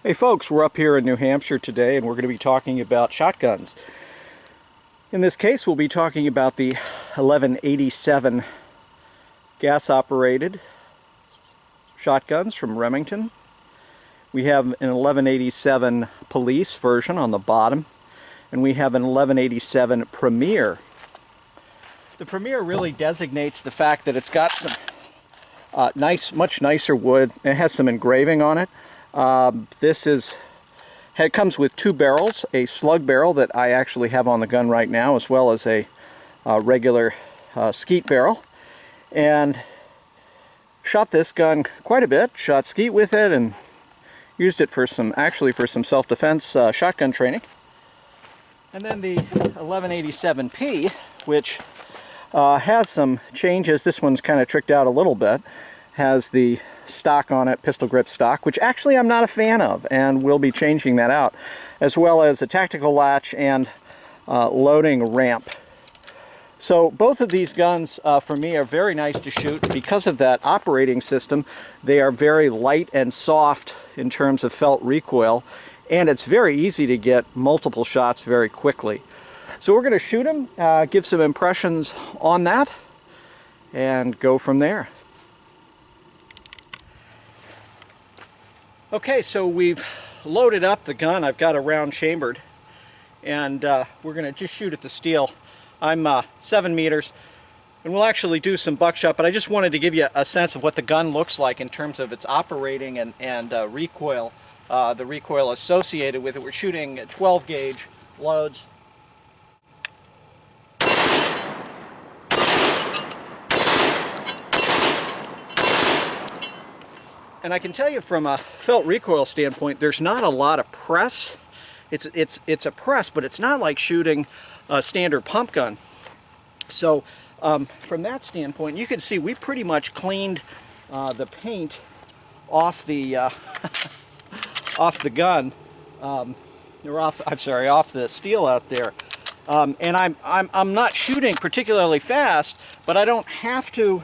Hey folks, we're up here in New Hampshire today and we're going to be talking about shotguns. In this case we'll be talking about the 1187 gas-operated shotguns from Remington. We have an 1187 police version on the bottom, and we have an 1187 Premiere. The Premiere really designates the fact that it's got some much nicer wood. It has some engraving on it. It comes with two barrels, a slug barrel that I actually have on the gun right now, as well as a regular skeet barrel. And shot this gun quite a bit, shot skeet with it, and used it for some self-defense shotgun training. And then the 1187P, which has some changes. This one's kind of tricked out a little bit. Has the stock on it, pistol grip stock, which actually I'm not a fan of, and we'll be changing that out, as well as a tactical latch and loading ramp. So both of these guns for me are very nice to shoot. Because of that operating system, they are very light and soft in terms of felt recoil, and it's very easy to get multiple shots very quickly. So we're going to shoot them, give some impressions on that, and go from there. Okay, so we've loaded up the gun. I've got a round chambered, and we're going to just shoot at the steel. I'm 7 meters, and we'll actually do some buckshot, but I just wanted to give you a sense of what the gun looks like in terms of its operating and recoil, the recoil associated with it. We're shooting 12 gauge loads. And I can tell you from a felt recoil standpoint, there's not a lot of press. It's a press, but it's not like shooting a standard pump gun. So from that standpoint, you can see we pretty much cleaned the paint off the off the gun, or off the steel out there. And I'm not shooting particularly fast, but I don't have to.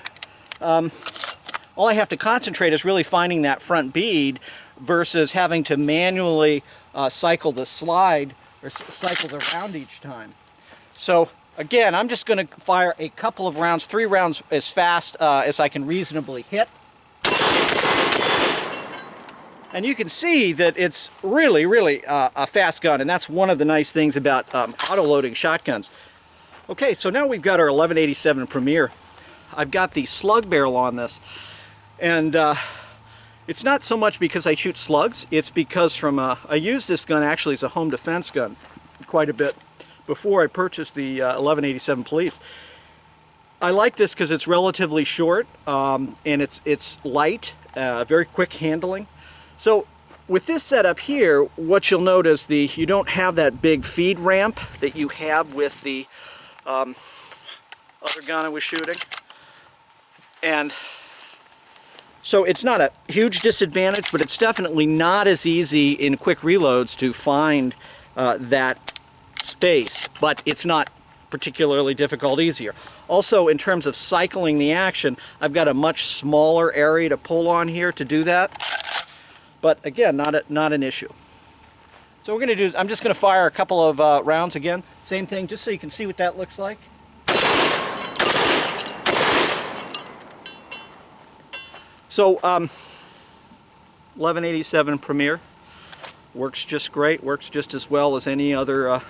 All I have to concentrate is really finding that front bead versus having to manually cycle the slide or cycle the round each time. So again, I'm just going to fire a couple of rounds, 3 rounds as fast as I can reasonably hit. And you can see that it's really a fast gun, and that's one of the nice things about auto-loading shotguns. Okay, so now we've got our 1187 Premiere. I've got the slug barrel on this. And it's not so much because I shoot slugs, it's because I used this gun actually as a home defense gun quite a bit before I purchased the 1187 Police. I like this because it's relatively short, and it's light, very quick handling. So with this setup here, what you'll notice, you don't have that big feed ramp that you have with the other gun I was shooting. And so it's not a huge disadvantage, but it's definitely not as easy in quick reloads to find that space, but it's not particularly difficult easier. Also, in terms of cycling the action, I've got a much smaller area to pull on here to do that, but again, not an issue. So we're going to do, I'm just going to fire a couple of rounds again, same thing, just so you can see what that looks like. So 1187 Premiere works just great, works just as well as any other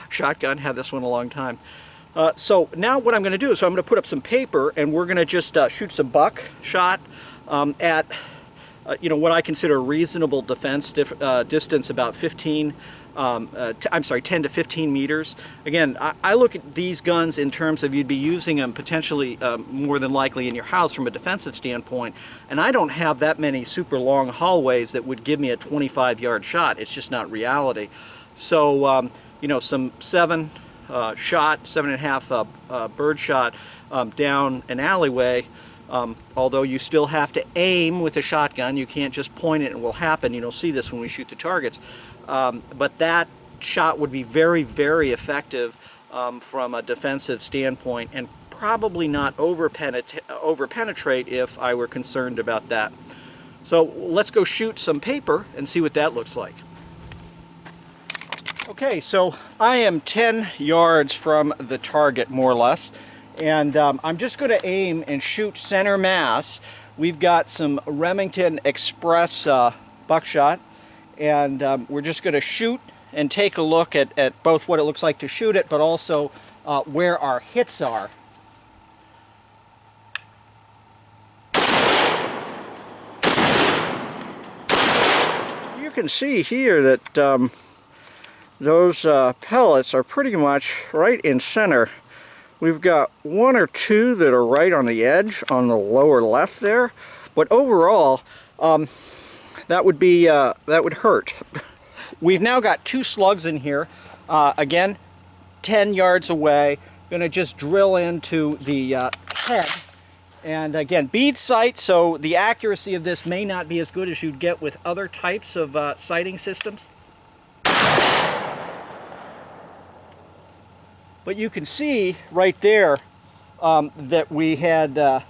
shotgun. Had this one a long time. So now what I'm going to do is I'm going to put up some paper, and we're going to just shoot some buckshot at what I consider a reasonable defense distance, about 10 to 15 meters. Again, I look at these guns in terms of you'd be using them potentially more than likely in your house from a defensive standpoint, and I don't have that many super long hallways that would give me a 25-yard shot. It's just not reality. So some 7.5 bird shot down an alleyway. Although you still have to aim with a shotgun, you can't just point it and it will happen. You'll see this when we shoot the targets. But that shot would be very effective from a defensive standpoint, and probably not over penetrate if I were concerned about that. So let's go shoot some paper and see what that looks like. Okay, so I am 10 yards from the target, more or less, and I'm just going to aim and shoot center mass. We've got some Remington Express buckshot, and we're just going to shoot and take a look at both what it looks like to shoot it, but also where our hits are. You can see here that those pellets are pretty much right in center. We've got one or two that are right on the edge on the lower left there, but overall that would hurt. We've now got 2 slugs in here, again 10 yards away. Gonna just drill into the head, and again bead sight, so the accuracy of this may not be as good as you'd get with other types of sighting systems. But you can see right there that we had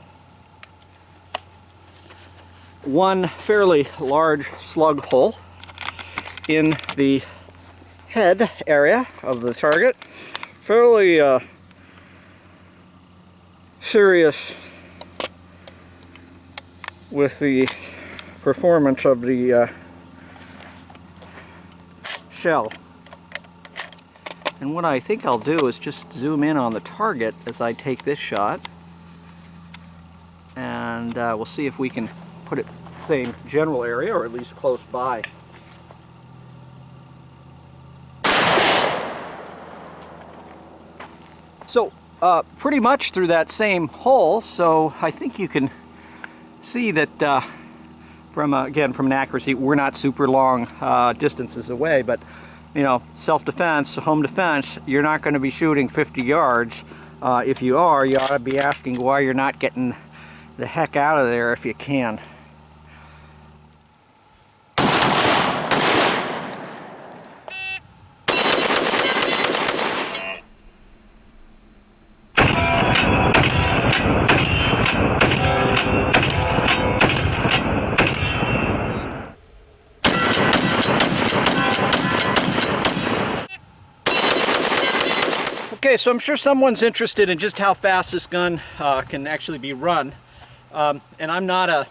one fairly large slug hole in the head area of the target. Fairly serious with the performance of the shell. And what I think I'll do is just zoom in on the target as I take this shot, and we'll see if we can put it same general area, or at least close by. So pretty much through that same hole, so I think you can see that again from an accuracy, we're not super long distances away, but you know, self-defense, home defense, you're not going to be shooting 50 yards. If you are, you ought to be asking why you're not getting the heck out of there if you can. Okay, so I'm sure someone's interested in just how fast this gun can actually be run. And I'm not a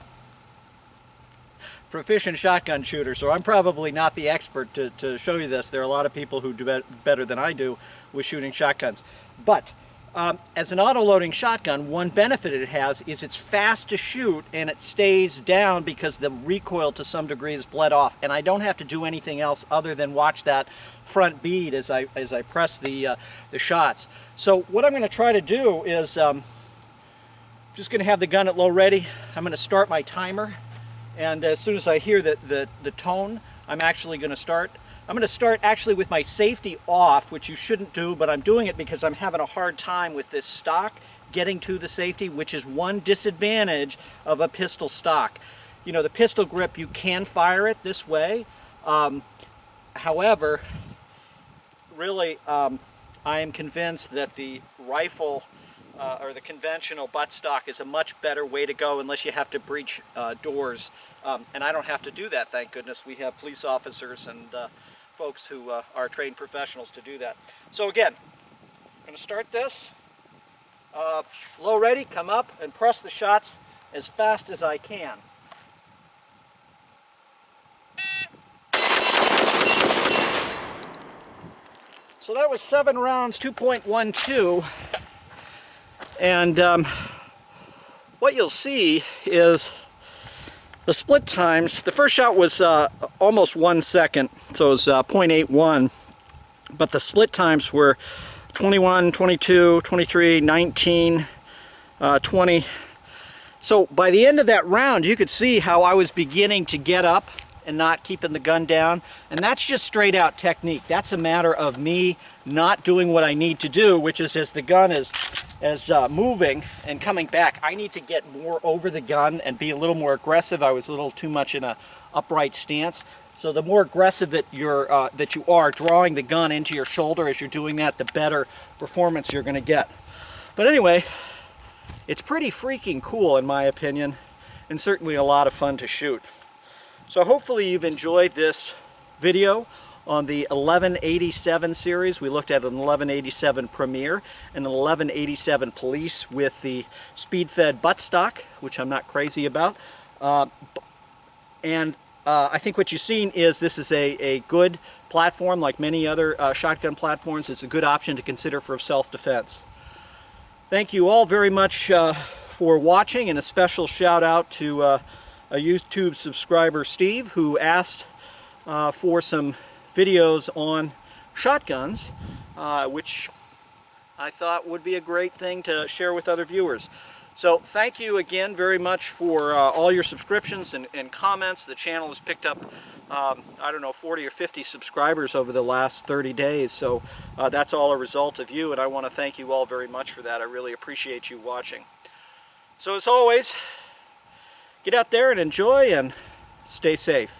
proficient shotgun shooter, so I'm probably not the expert to show you this. There are a lot of people who do better than I do with shooting shotguns. But as an auto-loading shotgun, one benefit it has is it's fast to shoot and it stays down because the recoil to some degree is bled off, and I don't have to do anything else other than watch that front bead as I press the shots. So what I'm going to try to do is just going to have the gun at low ready. I'm going to start my timer, and as soon as I hear the tone, I'm actually going to start. I'm going to start actually with my safety off, which you shouldn't do, but I'm doing it because I'm having a hard time with this stock getting to the safety, which is one disadvantage of a pistol stock. You know, the pistol grip, you can fire it this way. However, really, I am convinced that the rifle or the conventional buttstock is a much better way to go, unless you have to breach doors. And I don't have to do that, thank goodness. We have police officers and folks who are trained professionals to do that. So again, I'm going to start this. Low ready, come up and press the shots as fast as I can. So that was 7 rounds, 2.12. And what you'll see is the split times. The first shot was almost 1 second, so it was 0.81, but the split times were 21, 22, 23, 19, 20. So by the end of that round, you could see how I was beginning to get up and not keeping the gun down, and that's just straight out technique. That's a matter of me not doing what I need to do, which is as the gun is moving and coming back, I need to get more over the gun and be a little more aggressive. I was a little too much in a upright stance. So the more aggressive that you are drawing the gun into your shoulder as you're doing that, the better performance you're going to get. But anyway, it's pretty freaking cool in my opinion. and certainly a lot of fun to shoot. So hopefully you've enjoyed this video on the 1187 series. We looked at an 1187 Premiere and an 1187 Police with the speed-fed buttstock, which I'm not crazy about. I think what you've seen is this is a good platform, like many other shotgun platforms. It's a good option to consider for self-defense. Thank you all very much for watching, and a special shout out to a YouTube subscriber, Steve, who asked for some videos on shotguns, which I thought would be a great thing to share with other viewers. So thank you again very much for all your subscriptions and comments. The channel has picked up, I don't know, 40 or 50 subscribers over the last 30 days. So that's all a result of you, and I want to thank you all very much for that. I really appreciate you watching. So as always, get out there and enjoy and stay safe.